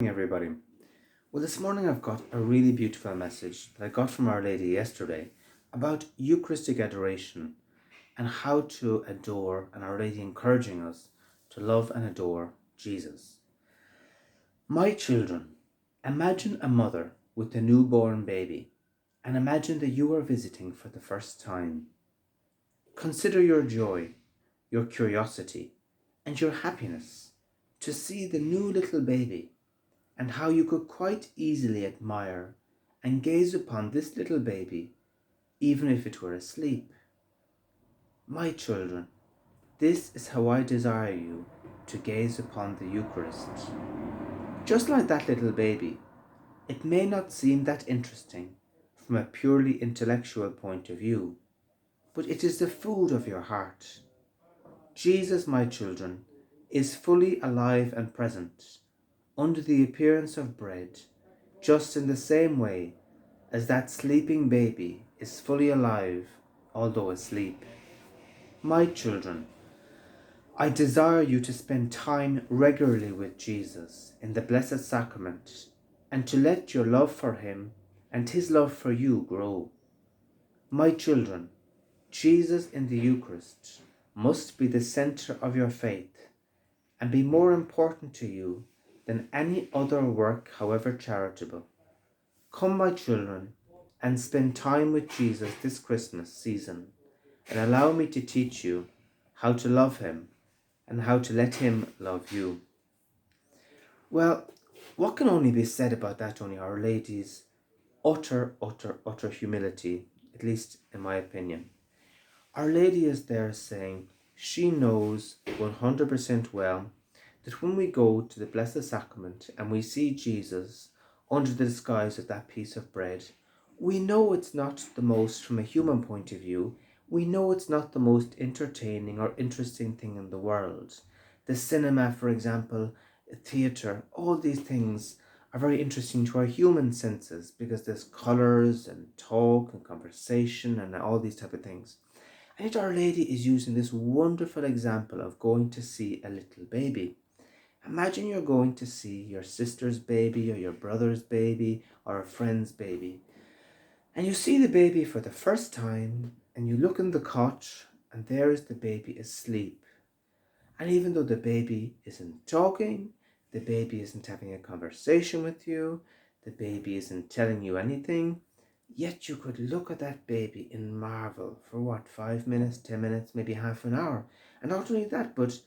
Everybody. Well, this morning I've got a really beautiful message that I got from Our Lady yesterday about Eucharistic adoration and how to adore, and Our Lady encouraging us to love and adore Jesus. My children, imagine a mother with a newborn baby and imagine that you are visiting for the first time. Consider your joy, your curiosity, and your happiness to see the new little baby, and how you could quite easily admire and gaze upon this little baby, even if it were asleep. My children, this is how I desire you to gaze upon the Eucharist. Just like that little baby, it may not seem that interesting from a purely intellectual point of view, but it is the food of your heart. Jesus, my children, is fully alive and present under the appearance of bread, just in the same way as that sleeping baby is fully alive, although asleep. My children, I desire you to spend time regularly with Jesus in the Blessed Sacrament and to let your love for him and his love for you grow. My children, Jesus in the Eucharist must be the centre of your faith and be more important to you than any other work, however charitable. Come, my children, and spend time with Jesus this Christmas season, and allow me to teach you how to love him and how to let him love you. Well, what can only be said about that? Only Our Lady's utter humility, at least in my opinion. Our Lady is there saying she knows 100% well that when we go to the Blessed Sacrament and we see Jesus under the disguise of that piece of bread, we know it's not the most, from a human point of view, we know it's not the most entertaining or interesting thing in the world. The cinema, for example, theatre, all these things are very interesting to our human senses because there's colours and talk and conversation and all these type of things. And yet Our Lady is using this wonderful example of going to see a little baby. Imagine you're going to see your sister's baby or your brother's baby or a friend's baby. And you see the baby for the first time and you look in the cot and there is the baby asleep. And even though the baby isn't talking, the baby isn't having a conversation with you, the baby isn't telling you anything, yet you could look at that baby in marvel for 5 minutes, 10 minutes, maybe half an hour. And not only that, but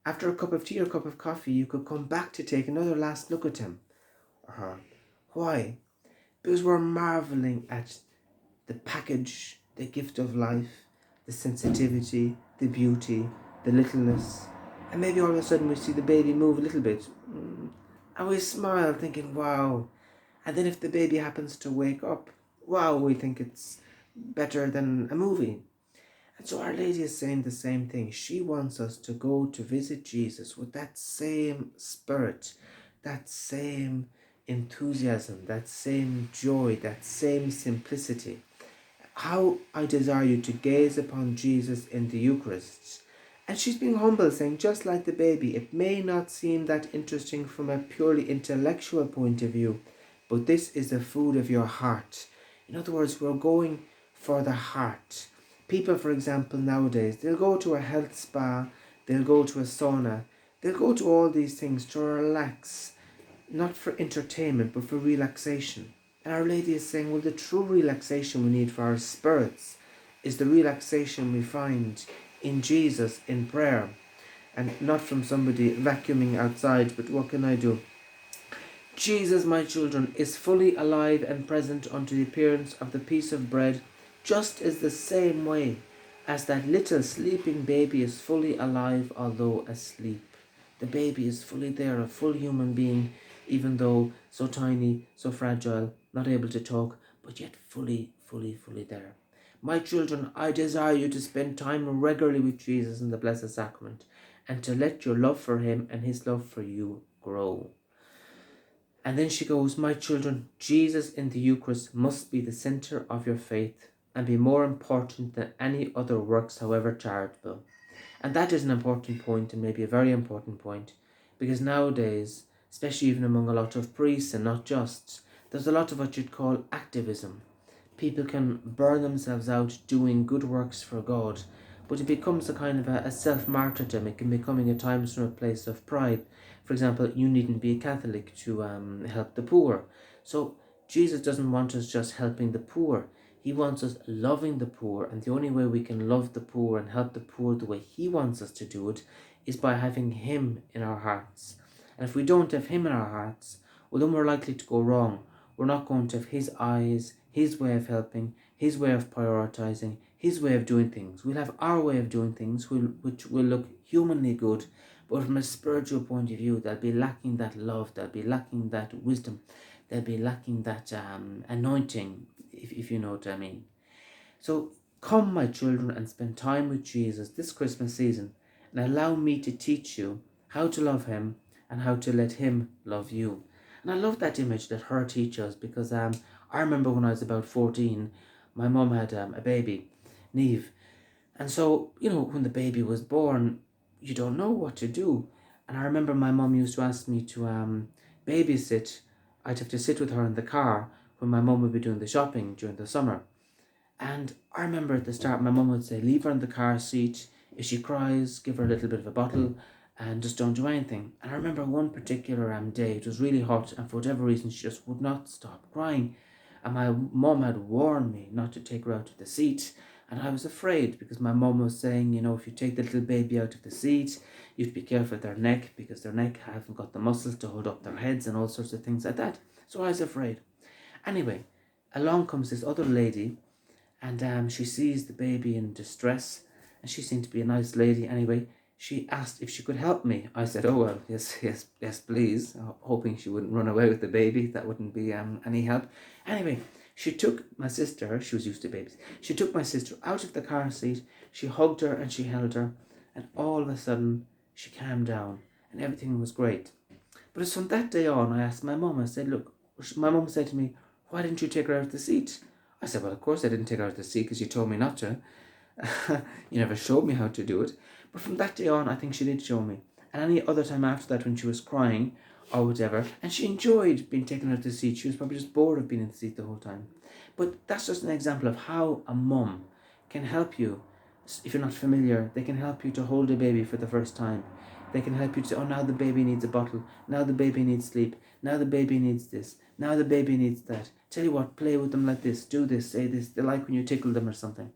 after a cup of tea or a cup of coffee, you could come back to take another last look at him or her. Why? Because we're marveling at the package, the gift of life, the sensitivity, the beauty, the littleness. And maybe all of a sudden we see the baby move a little bit. And we smile thinking, wow. And then if the baby happens to wake up, wow, we think it's better than a movie. And so Our Lady is saying the same thing. She wants us to go to visit Jesus with that same spirit, that same enthusiasm, that same joy, that same simplicity. How I desire you to gaze upon Jesus in the Eucharist. And she's being humble, saying, just like the baby, it may not seem that interesting from a purely intellectual point of view, but this is the food of your heart. In other words, we're going for the heart. People, for example, nowadays, they'll go to a health spa, they'll go to a sauna, they'll go to all these things to relax, not for entertainment, but for relaxation. And Our Lady is saying, well, the true relaxation we need for our spirits is the relaxation we find in Jesus, in prayer, and not from somebody vacuuming outside. But what can I do? Jesus, my children, is fully alive and present unto the appearance of the piece of bread, just as the same way as that little sleeping baby is fully alive although asleep. The baby is fully there, a full human being, even though so tiny, so fragile, not able to talk, but yet fully there. My children, I desire you to spend time regularly with Jesus in the Blessed Sacrament and to let your love for him and his love for you grow. And then she goes, my children, Jesus in the Eucharist must be the centre of your faith and be more important than any other works, however charitable. And that is an important point, and maybe a very important point, because nowadays especially even among a lot of priests and not just. There's a lot of what you'd call activism. People can burn themselves out doing good works for God, but it becomes a kind of a self-martyrdom. It can becoming at times from a place of pride. For example, you needn't be a Catholic to help the poor. So Jesus doesn't want us just helping the poor. He wants us loving the poor, and the only way we can love the poor and help the poor the way He wants us to do it is by having Him in our hearts. And if we don't have Him in our hearts, well, then we're likely to go wrong. We're not going to have His eyes, His way of helping, His way of prioritizing, His way of doing things. We'll have our way of doing things, which will look humanly good, but from a spiritual point of view, they'll be lacking that love, they'll be lacking that wisdom, they'll be lacking that anointing, if you know what I mean. So come, my children, and spend time with Jesus this Christmas season, and allow me to teach you how to love Him and how to let Him love you. And I love that image that her teaches, because I remember when I was about 14, my mum had a baby, Neve. And so, when the baby was born, you don't know what to do. And I remember my mum used to ask me to babysit. I'd have to sit with her in the car when my mum would be doing the shopping during the summer. And I remember at the start, my mum would say, leave her in the car seat. If she cries, give her a little bit of a bottle and just don't do anything. And I remember one particular day, it was really hot, and for whatever reason, she just would not stop crying. And my mum had warned me not to take her out of the seat. And I was afraid, because my mum was saying, if you take the little baby out of the seat, you have to be careful of their neck, because their neck haven't got the muscles to hold up their heads and all sorts of things like that. So I was afraid. Anyway, along comes this other lady, and she sees the baby in distress, and she seemed to be a nice lady. Anyway, she asked if she could help me. I said, oh, well, yes, please, hoping she wouldn't run away with the baby. That wouldn't be any help. Anyway, she took my sister, she was used to babies, she took my sister out of the car seat, she hugged her and she held her, and all of a sudden, she calmed down, and everything was great. But it's from that day on, I asked my mum, I said, look, my mum said to me, why didn't you take her out of the seat? I said, well, of course I didn't take her out of the seat because you told me not to. You never showed me how to do it. But from that day on, I think she did show me. And any other time after that, when she was crying or whatever, and she enjoyed being taken out of the seat, she was probably just bored of being in the seat the whole time. But that's just an example of how a mum can help you. If you're not familiar, they can help you to hold a baby for the first time. They can help you to say, oh, now the baby needs a bottle. Now the baby needs sleep. Now the baby needs this. Now the baby needs that. Tell you what, play with them like this. Do this, say this. They like when you tickle them or something.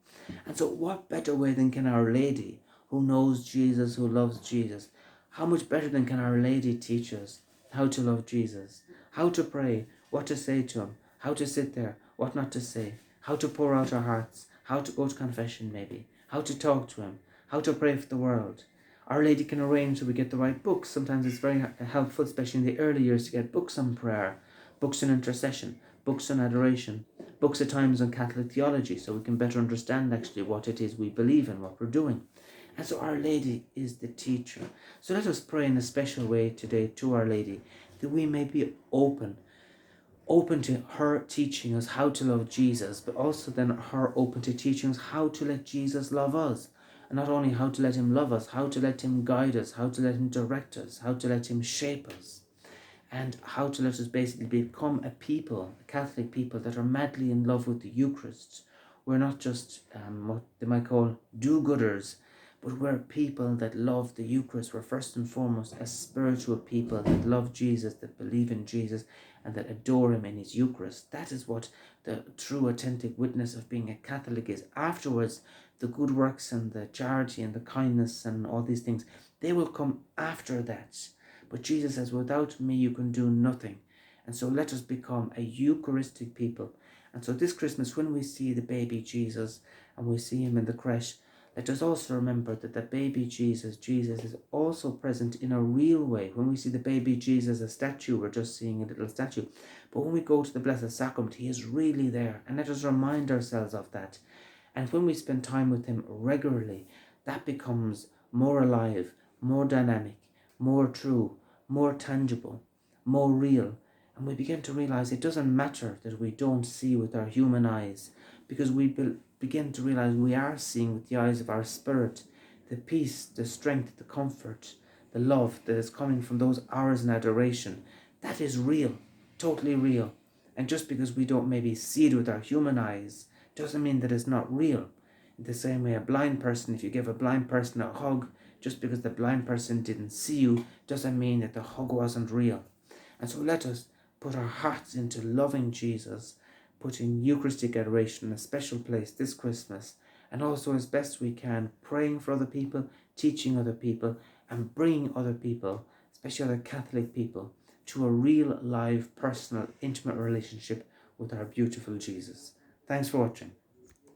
And so what better way than can Our Lady, who knows Jesus, who loves Jesus, how much better than can Our Lady teach us how to love Jesus, how to pray, what to say to Him, how to sit there, what not to say, how to pour out our hearts, how to go to confession maybe, how to talk to Him, how to pray for the world. Our Lady can arrange so we get the right books. Sometimes it's very helpful, especially in the early years, to get books on prayer, books on intercession, books on adoration, books at times on Catholic theology, so we can better understand actually what it is we believe in, what we're doing. And so Our Lady is the teacher. So let us pray in a special way today to Our Lady, that we may be open to her teaching us how to love Jesus, but also then her open to teaching us how to let Jesus love us. And not only how to let Him love us, how to let Him guide us, how to let Him direct us, how to let Him shape us, and how to let us basically become a people, a Catholic people, that are madly in love with the Eucharist. We're not just what they might call do-gooders, but we're people that love the Eucharist. We're first and foremost a spiritual people that love Jesus, that believe in Jesus, and that adore Him in His Eucharist. That is what the true authentic witness of being a Catholic is. Afterwards, the good works and the charity and the kindness and all these things, they will come after that. But Jesus says, without me you can do nothing. And so let us become a Eucharistic people. And so this Christmas, when we see the baby Jesus and we see Him in the creche, let us also remember that the baby Jesus is also present in a real way. When we see the baby Jesus, a statue, we're just seeing a little statue. But when we go to the Blessed Sacrament, He is really there. And let us remind ourselves of that. And when we spend time with Him regularly, that becomes more alive, more dynamic, more true, more tangible, more real. And we begin to realize it doesn't matter that we don't see with our human eyes, because we begin to realize we are seeing with the eyes of our spirit the peace, the strength, the comfort, the love that is coming from those hours in adoration. That is real, totally real. And just because we don't maybe see it with our human eyes doesn't mean that it's not real. In the same way, a blind person, if you give a blind person a hug, just because the blind person didn't see you doesn't mean that the hug wasn't real. And so let us put our hearts into loving Jesus, putting Eucharistic adoration in a special place this Christmas, and also as best we can, praying for other people, teaching other people, and bringing other people, especially other Catholic people, to a real, live, personal, intimate relationship with our beautiful Jesus. Thanks for watching.